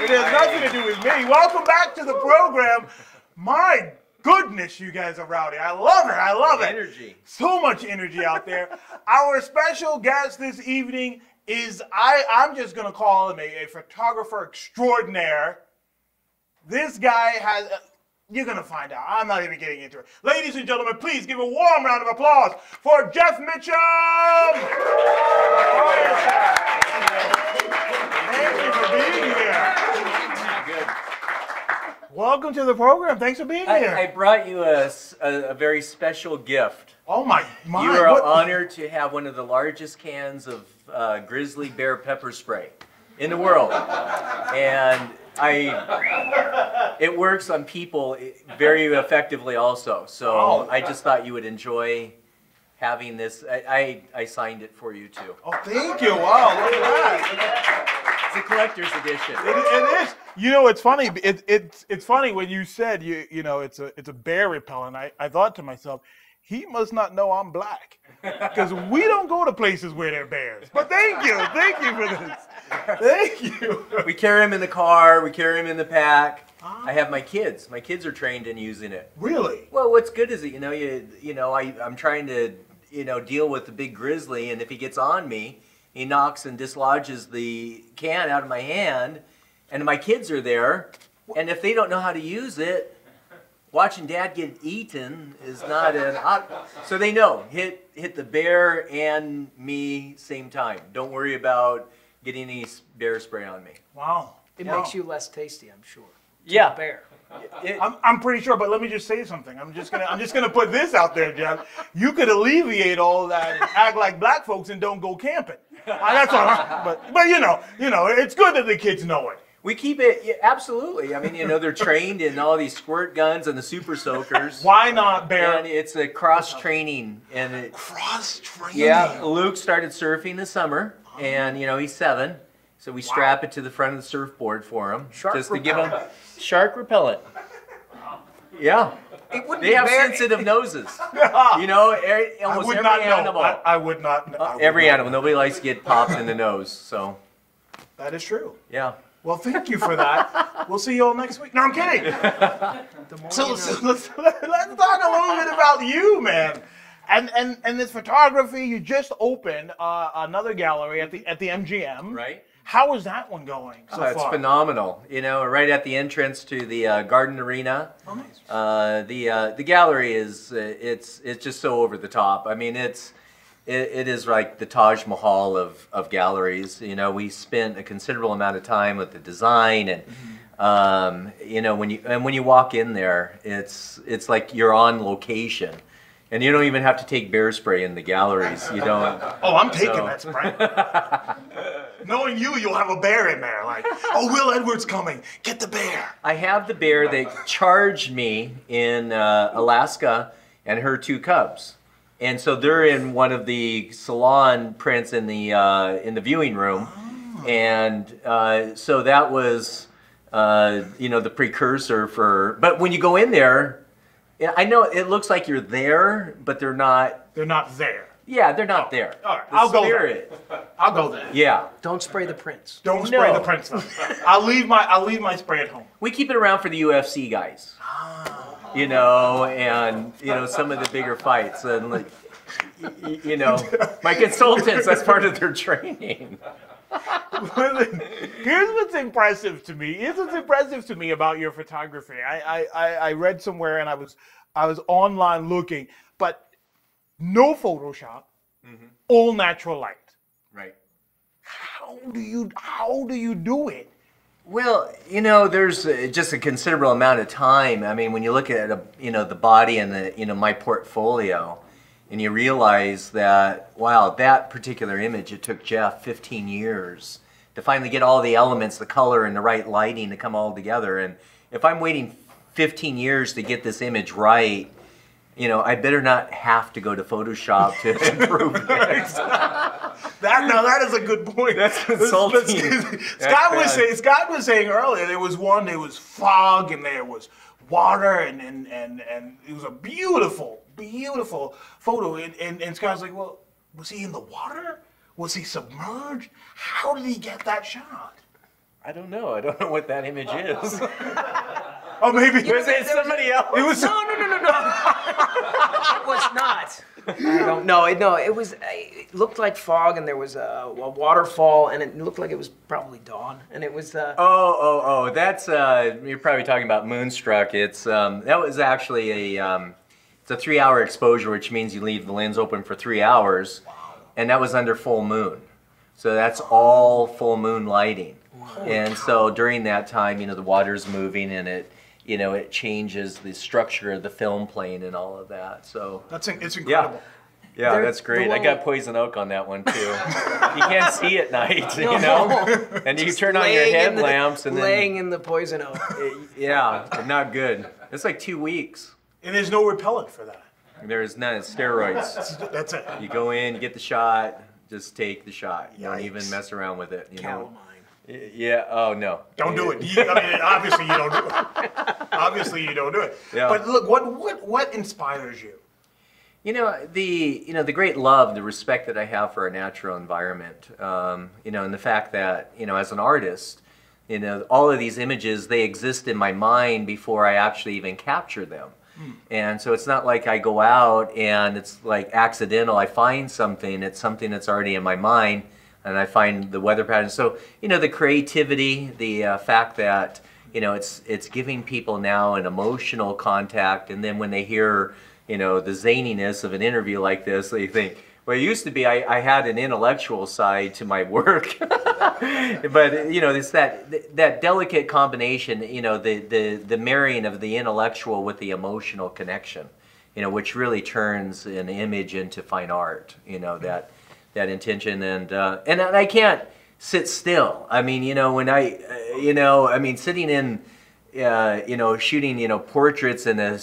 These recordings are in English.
It has nothing to do with me. Welcome back to the program. My goodness, you guys are rowdy. I love it. I love it. Energy. So much energy out there. Our special guest this evening is, I'm just going to call him a photographer extraordinaire. This guy has, you're going to find out. I'm not even getting into it. Ladies and gentlemen, please give a warm round of applause for Jeff Mitchum. Thank you for being here. Good. Welcome to the program. Thanks for being here. I brought you a very special gift. Oh my! You are honored to have one of the largest cans of grizzly bear pepper spray in the world, and it works on people very effectively also. So I just thought you would enjoy having this. I signed it for you too. Oh, thank you! Wow, look at that. It's a collector's edition. It is. You know, it's funny. It's funny when you said you know it's a bear repellent. I thought to myself, he must not know I'm black, because we don't go to places where there are bears. But thank you for this. Thank you. We carry him in the car. We carry him in the pack. I have my kids. My kids are trained in using it. Really? Well, what's good is that I'm trying to deal with the big grizzly, and if he gets on me, he knocks and dislodges the can out of my hand, and my kids are there, and if they don't know how to use it, watching Dad get eaten is not so they know, hit the bear and me same time. Don't worry about getting any bear spray on me. Wow. It makes you less tasty, I'm sure. Yeah. Bear. I'm pretty sure, but let me just say something. I'm just gonna put this out there, Jeff. You could alleviate all that and act like black folks and don't go camping. That's all. But you know, it's good that the kids know it. We keep it, absolutely. I mean, they're trained in all these squirt guns and the super soakers. Why not bear? And it's a cross training. Cross training. Yeah, Luke started surfing this summer, and he's 7, so we strap it to the front of the surfboard for him, just to give him shark repellent. Yeah. They have sensitive noses. Almost every animal. I would not know. Every animal. Nobody likes to get popped in the nose, so. That is true. Yeah. Well, thank you for that. We'll see you all next week. No, I'm kidding. So let's talk a little bit about you, man. And this photography. You just opened another gallery at the MGM. Right. How is that one going so far? It's phenomenal. Right at the entrance to the Garden Arena. Oh, nice. The gallery is it's just so over the top. I mean, it is like the Taj Mahal of galleries. We spent a considerable amount of time with the design, and when you walk in there, it's like you're on location. And you don't even have to take bear spray in the galleries. You don't. Oh, I'm taking that spray. Knowing you'll have a bear in there. Like, oh, Will Edwards coming. Get the bear. I have the bear that charged me in Alaska and her 2 cubs. And so they're in one of the salon prints in the viewing room. Oh. And so that was, the precursor for, but when you go in there, I know it looks like you're there, but they're not. They're not there. Yeah, they're not there. All right, I'll go there. I'll go there. Yeah. Don't spray the prints. Don't spray the prints. I'll leave my spray at home. We keep it around for the UFC guys. And some of the bigger fights, and my consultants. That's part of their training. Here's what's impressive to me. Here's what's impressive to me about your photography. I read somewhere, and I was online looking, but no Photoshop, all natural light. Right. How do you do it? Well, there's just a considerable amount of time. I mean, when you look at the body and my portfolio, and you realize that, wow, that particular image, it took Jeff 15 years to finally get all the elements, the color and the right lighting to come all together. And if I'm waiting 15 years to get this image right, I better not have to go to Photoshop to improve it. That is a good point. That's consulting. Scott was saying earlier there was fog and there was water and it was a beautiful photo. And Scott's like, well, was he in the water? Was he submerged? How did he get that shot? I don't know. I don't know what that image is. Oh, maybe. Was it somebody else? It was. No. It was not. I don't know. It was. It looked like fog, and there was a waterfall, and it looked like it was probably dawn, and it was. Oh! That's you're probably talking about Moonstruck. It's that was actually it's a 3-hour exposure, which means you leave the lens open for 3 hours, and that was under full moon. So that's all full moon lighting. And so during that time, the water's moving and it changes the structure of the film plane and all of that. So it's incredible. Yeah, that's great. I got poison oak on that one too. You can't see at night, and you turn on your headlamps and then laying in the poison oak. Yeah, not good. It's like 2 weeks. And there's no repellent for that. There is none. It's steroids. That's it. You go in, you get the shot, just take the shot. You don't Yikes. even mess around with it. Calamine. Yeah. Oh no. Don't do it. Obviously you don't do it. Obviously you don't do it. Yeah. But look, what inspires you? The great love, the respect that I have for our natural environment. And the fact that as an artist, all of these images, they exist in my mind before I actually even capture them. And so it's not like I go out and it's like accidental. I find something. It's something that's already in my mind. And I find the weather patterns. So, the creativity, the fact that, it's giving people now an emotional contact. And then when they hear, the zaniness of an interview like this, they think, well, it used to be I had an intellectual side to my work. But, it's that delicate combination, the marrying of the intellectual with the emotional connection, which really turns an image into fine art, that intention, and I can't sit still. I mean, when sitting in, shooting, portraits in a,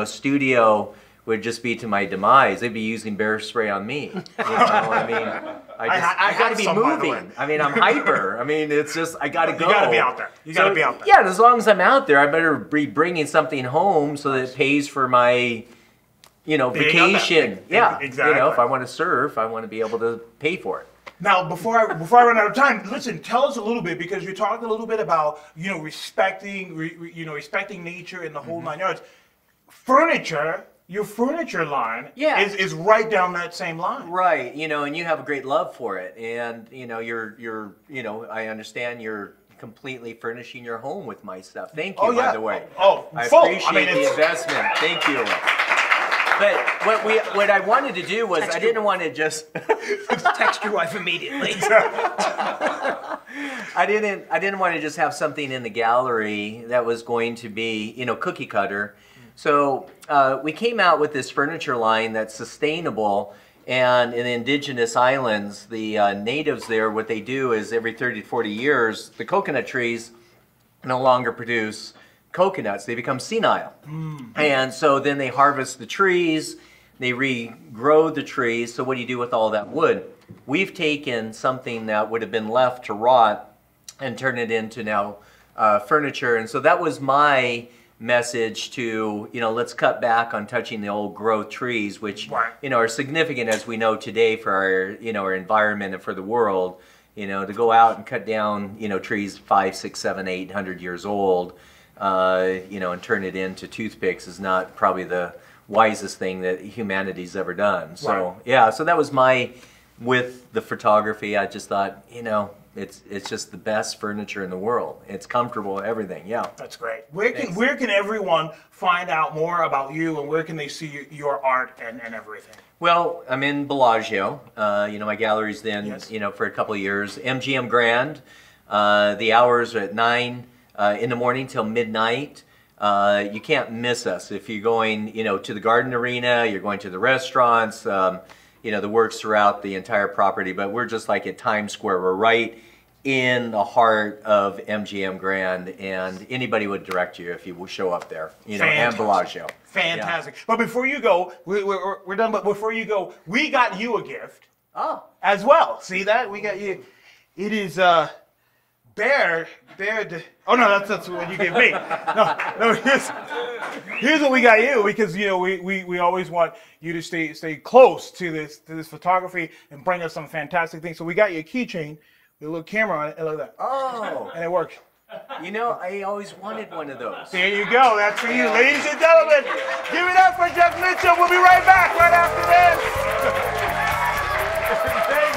studio would just be to my demise. They'd be using bear spray on me. I got to be moving. I mean, I'm hyper. I mean, it's just I got to go. You got to be out there. You got to be out there. Yeah, and as long as I'm out there, I better be bringing something home so that it pays for my vacation. Yeah, exactly. If I want to surf, I want to be able to pay for it. Now, before I run out of time, listen. Tell us a little bit, because you talked a little bit about respecting respecting nature and the whole 9 yards. Furniture. Your furniture line is right down that same line. Right, and you have a great love for it, and you're I understand you're completely furnishing your home with my stuff. Thank you, by the way. I appreciate the investment. Thank you. But what I wanted to do was I didn't want to just text your wife immediately. I didn't want to just have something in the gallery that was going to be cookie cutter. So we came out with this furniture line that's sustainable, and in the indigenous islands, the natives there, what they do is every 30 to 40 years, the coconut trees no longer produce coconuts. They become senile. And so then they harvest the trees, they regrow the trees. So what do you do with all that wood? We've taken something that would have been left to rot and turned it into now furniture. And so that was my message to, let's cut back on touching the old growth trees, which, are significant, as we know today, for our, our environment and for the world. To go out and cut down, trees 5, 6, 7, 800 years old, and turn it into toothpicks is not probably the wisest thing that humanity's ever done. So, so that was with the photography, I just thought, it's just the best furniture in the world. It's comfortable, everything. Yeah. That's great. Where can everyone find out more about you, and where can they see your art and everything? Well, I'm in Bellagio. My gallery's been, for a couple of years. MGM Grand. The hours are at 9 in the morning till midnight. You can't miss us. If you're going, to the garden arena, you're going to the restaurants, the works throughout the entire property, but we're just like at Times Square. We're right in the heart of MGM Grand, and anybody would direct you if you will show up there, and Bellagio. Fantastic. Yeah. But before you go, we're done, but before you go, we got you a gift. As well. See that? We got you. It is, oh no, that's what you gave me. No, here's what we got you, because we always want you to stay close to this photography and bring us some fantastic things. So we got you a keychain a little camera on it, and look at that. Oh, And it works. you know, I always wanted one of those. There you go. That's for you. Ladies and gentlemen, give it up for Jeff Mitchum. We'll be right back right after this. Thank